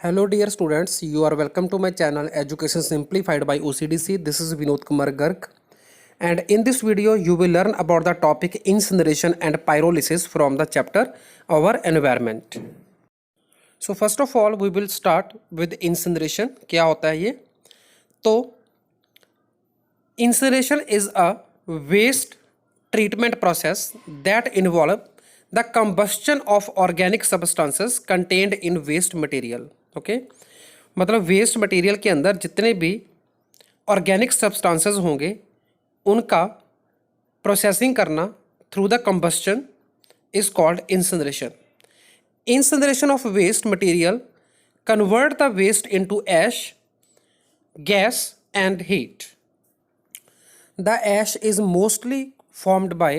Hello dear students, you are welcome to my channel Education Simplified by OCDC. This is Vinod Kumar Garg, and in this video you will learn about the topic incineration and pyrolysis from the chapter Our Environment. So first of all we will start with incineration. क्या होता है ये? तो incineration is a waste treatment process that involve the combustion of organic substances contained in waste material. Okay मतलब waste material के अंदर जितने भी ऑर्गेनिक सब्सटेंसेस होंगे उनका प्रोसेसिंग करना through the combustion is called incineration. Incineration of waste material convert the waste into ash, gas and heat. The ash is mostly formed by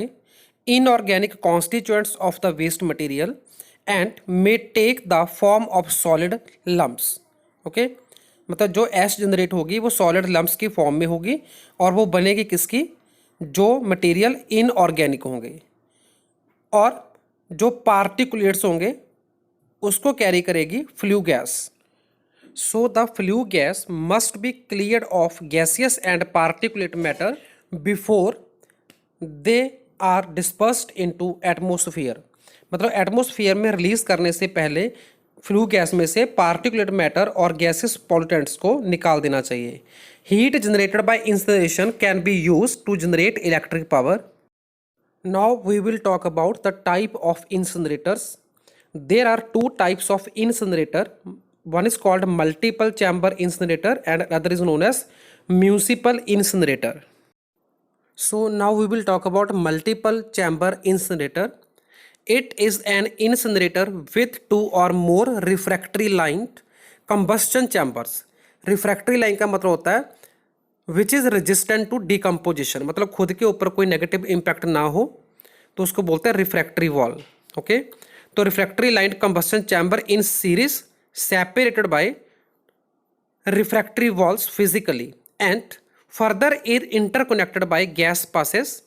inorganic constituents of the waste material and may take the form of solid lumps. Okay मतलब जो ऐश generate होगी वो solid lumps की form में होगी और वो बनेगी किसकी? जो मटेरियल इनऑर्गेनिक होंगे और जो पार्टिकुलेट्स होंगे उसको कैरी करेगी flue gas. So the flue gas must be cleared of gaseous and particulate matter before they are dispersed into atmosphere. मतलब एटमोसफियर में रिलीज करने से पहले फ्लू गैस में से पार्टिकुलेट मैटर और गैसेस पॉल्यूटेंट्स को निकाल देना चाहिए. Heat generated by incineration can be used to generate electric power. Now we will talk about the type of incinerators. There are two types of incinerator. One is called multiple chamber incinerator and other is known as municipal incinerator. So now we will talk about multiple chamber incinerator. It is an incinerator with two or more refractory lined combustion chambers. Refractory line का मतलब होता है which is resistant to decomposition. मतलब खुद के ऊपर कोई negative impact ना हो तो उसको बोलते हैं रिफ्रैक्टरी वॉल. ओके तो refractory line combustion chamber in series separated by refractory walls physically and further is interconnected by gas passes.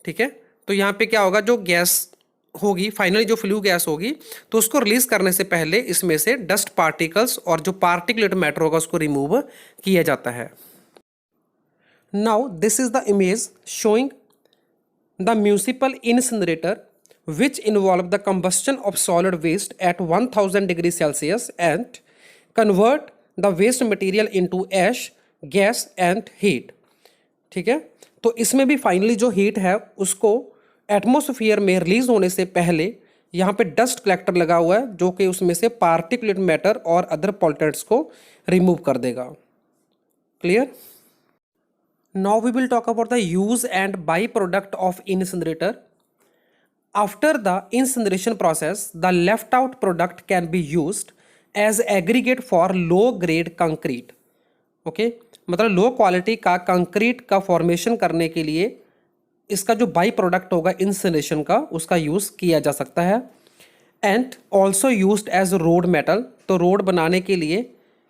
ठीक है तो यहाँ पे क्या होगा, जो गैस होगी फाइनली जो फ्लू गैस होगी तो उसको रिलीज करने से पहले इसमें से डस्ट पार्टिकल्स और जो पार्टिकुलेट मैटर होगा उसको रिमूव किया जाता है. Now this is the image showing the municipal incinerator which involve the combustion of solid waste at 1000 degree Celsius and convert the waste material into ash, gas and heat. ठीक है तो इसमें भी फाइनली जो heat है उसको atmosphere में release होने से पहले यहाँ पे डस्ट कलेक्टर लगा हुआ है जो कि उसमें से पार्टिकुलेट मैटर और अदर पॉल्यूटेंट्स को रिमूव कर देगा. Clear. Now we will talk about the use and by product of incinerator. After the incineration process the left out product can be used as aggregate for low grade concrete. Okay मतलब low quality का concrete का formation करने के लिए इसका जो by product होगा incineration का उसका यूज़ किया जा सकता है. And also used as road metal. तो रोड बनाने के लिए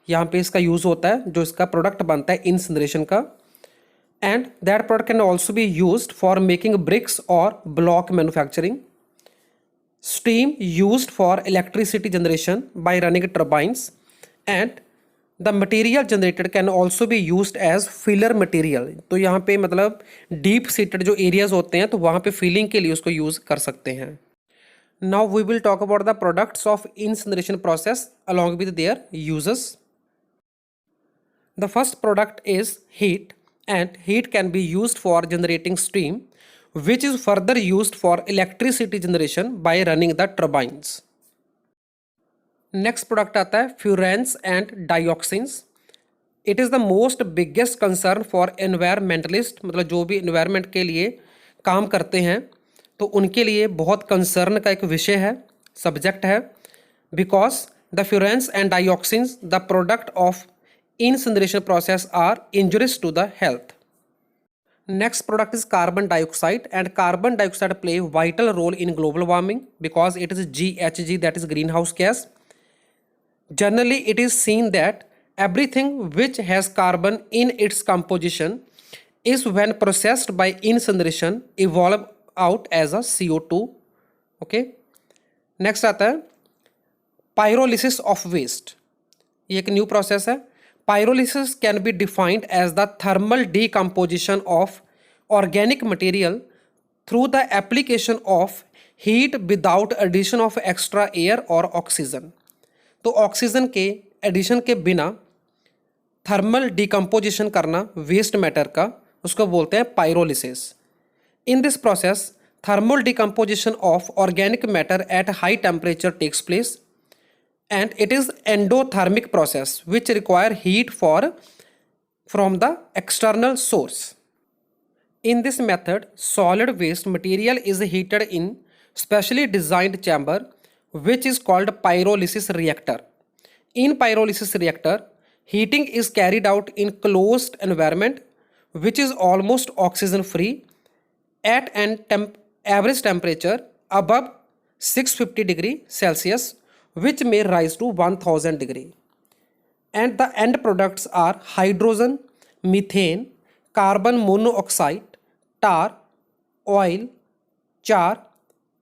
यहाँ पे इसका यूज़ होता है जो इसका प्रोडक्ट बनता है इंसिनरेशन का. And that product can also be used for making bricks और block manufacturing. Steam used for electricity generation by running turbines. And the material generated can also be used as filler material. तो यहाँ पे मतलब deep seated जो areas होते हैं तो वहाँ पे फिलिंग के लिए उसको यूज़ कर सकते हैं. Now we will talk about the products of incineration process along with their uses. The first product is heat and heat can be used for generating steam which is further used for electricity generation by running the turbines. Next product आता है furans and dioxins. It is the most biggest concern for environmentalist. मतलब जो भी environment के लिए काम करते हैं तो उनके लिए बहुत कंसर्न का एक विषय है, सब्जेक्ट है. Because the furans and dioxins the product of incineration process are injurious to the health. Next product is carbon dioxide and carbon dioxide play vital role in global warming because it is GHG that is green house gas. Generally, it is seen that everything which has carbon in its composition is when processed by incineration evolve out as a CO2. Okay. Next आता है pyrolysis of waste. ये एक new process है। Pyrolysis can be defined as the thermal decomposition of organic material through the application of heat without addition of extra air और oxygen. तो oxygen के addition के बिना थर्मल डिकम्पोजिशन करना waste matter का, उसको बोलते हैं pyrolysis. In this process thermal decomposition of organic matter at high temperature takes place, and it is endothermic process which require heat from the external source. In this method, solid waste material is heated in specially designed chamber which is called pyrolysis reactor. In pyrolysis reactor, heating is carried out in closed environment which is almost oxygen free at an average temperature above 650 degree Celsius, which may rise to 1000 degree. And the end products are hydrogen, methane, carbon monoxide, tar, oil, char,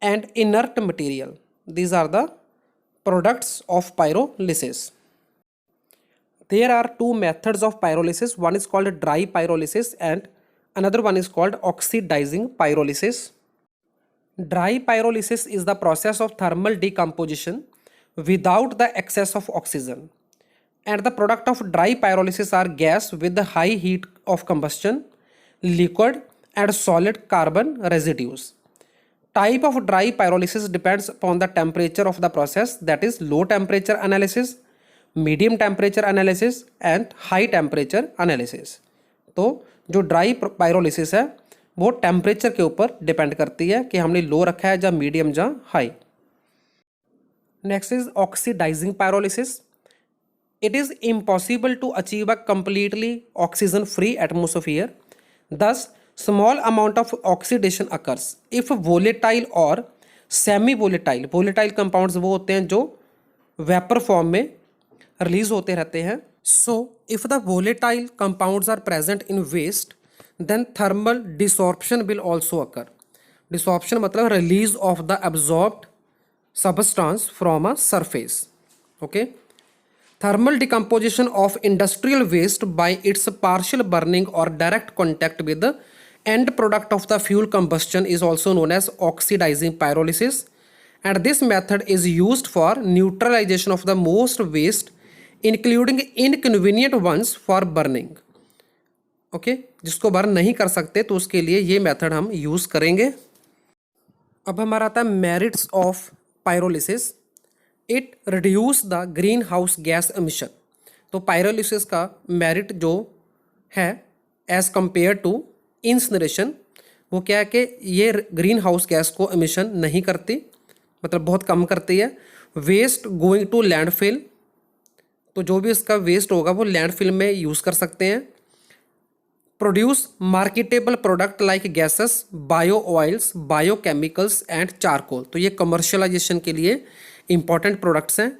and inert material. These are the products of pyrolysis. There are two methods of pyrolysis. One is called dry pyrolysis and another one is called oxidizing pyrolysis. Dry pyrolysis is the process of thermal decomposition without the excess of oxygen, and the product of dry pyrolysis are gas with the high heat of combustion, liquid and solid carbon residues. Type of dry pyrolysis depends upon the temperature of the process, that is low temperature analysis, medium temperature analysis and high temperature analysis. तो जो dry pyrolysis है वो temperature के ऊपर depend करती है कि हमने लो रखा है या मीडियम या high. Next is oxidizing pyrolysis. It is impossible to achieve a completely oxygen free atmosphere, thus small amount of oxidation occurs if volatile और सेमी वोलेटाइल, वोलेटाइल कंपाउंड्स वो होते हैं जो वेपर फॉर्म में रिलीज होते रहते हैं। So if the volatile compounds are present in waste, then thermal desorption will also occur. Desorption मतलब release of the absorbed substance from a surface. Okay. Thermal decomposition of industrial waste by its partial burning or direct contact with the end product of the fuel combustion is also known as oxidizing pyrolysis, and this method is used for neutralization of the most waste including inconvenient ones for burning. Okay जिसको burn नहीं कर सकते तो उसके लिए ये method हम use करेंगे। अब हमारा आता है merits of pyrolysis. It reduce the green house gas emission. तो पायरोलिसिस का मेरिट जो है एज कंपेयर टू इंसिनरेशन, वो क्या है कि ये ग्रीन हाउस गैस को एमिशन नहीं करती, मतलब बहुत कम करती है। वेस्ट गोइंग टू लैंडफिल, तो जो भी इसका वेस्ट होगा वो लैंडफिल में यूज़ कर सकते हैं। Produce marketable product like gases, bio oils, biochemicals and charcoal, तो ये कमर्शलाइजेशन के लिए इंपॉर्टेंट प्रोडक्ट्स हैं।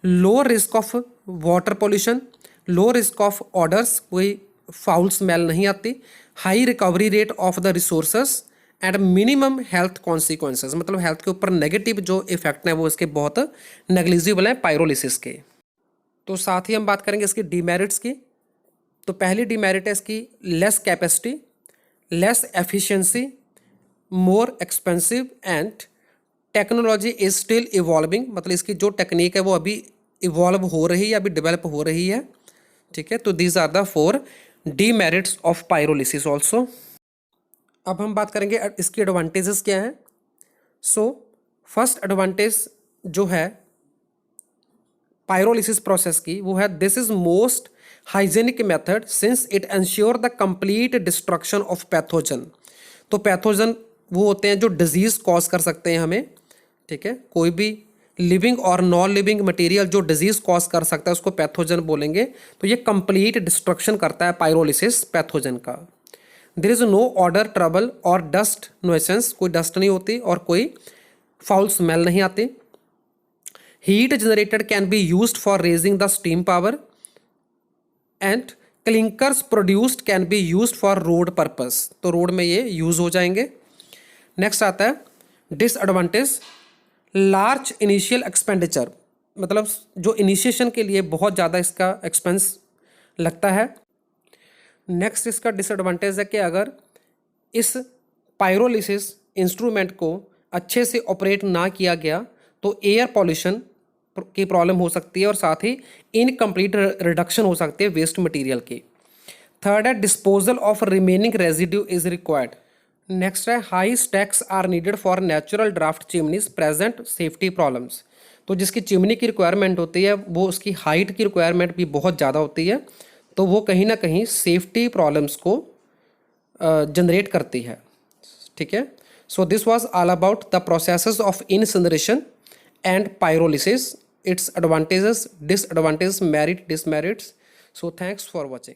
Low risk of water pollution, low risk of odours, कोई फाउल स्मेल नहीं आती। High recovery rate of the resources and minimum health consequences, मतलब health के ऊपर नेगेटिव जो इफेक्ट हैं वो इसके बहुत नेग्लिजिबल हैं पायरोलिसिस के। तो साथ ही हम बात करेंगे इसकी डीमेरिट्स की। तो पहली डीमेरिट है इसकी less capacity, less efficiency, more expensive and technology is still evolving, मतलब इसकी जो टेक्निक है वो अभी इवॉल्व हो रही है, अभी डेवलप हो रही है। ठीक है, तो these are the 4 demerits of pyrolysis also. अब हम बात करेंगे इसकी एडवांटेजेस क्या हैं। सो फर्स्ट एडवांटेज जो है पायरोलिसिस प्रोसेस की वो है this is most hygienic method since it ensure the complete destruction of pathogen. तो पैथोजन वो होते हैं जो डिजीज़ कॉज कर सकते हैं हमें। ठीक है, कोई भी लिविंग और नॉन लिविंग मटेरियल जो डिजीज़ कॉज कर सकता है उसको पैथोजन बोलेंगे। तो ये कंप्लीट डिस्ट्रक्शन करता है पायरोलिसिस पैथोजन का। There is no odour trouble और डस्ट नोइसेंस, कोई डस्ट नहीं होती और कोई फाउल स्मेल नहीं आती। Heat generated can be used for raising the steam power and clinkers produced can be used for road purpose, तो रोड में ये यूज़ हो जाएंगे। नेक्स्ट आता है डिसएडवांटेज, लार्ज इनिशियल एक्सपेंडिचर, मतलब जो इनिशिएशन के लिए बहुत ज़्यादा इसका एक्सपेंस लगता है। नेक्स्ट इसका डिसएडवांटेज है कि अगर इस पायरोलिसिस इंस्ट्रूमेंट को अच्छे से ऑपरेट ना किया गया तो एयर पॉल्यूशन की प्रॉब्लम हो सकती है और साथ ही इनकम्प्लीट रिडक्शन हो सकती है वेस्ट मटेरियल की। थर्ड है disposal of remaining residue is required. Next है high stacks are needed for natural draft chimneys present safety problems. तो जिसकी चिमनी की रिक्वायरमेंट होती है वो उसकी हाइट की रिक्वायरमेंट भी बहुत ज़्यादा होती है, तो वो कहीं ना कहीं सेफ्टी प्रॉब्लम्स को जनरेट करती है। ठीक है, so this was all about the processes of incineration and pyrolysis, its advantages, disadvantages, merit, demerits. So thanks for watching.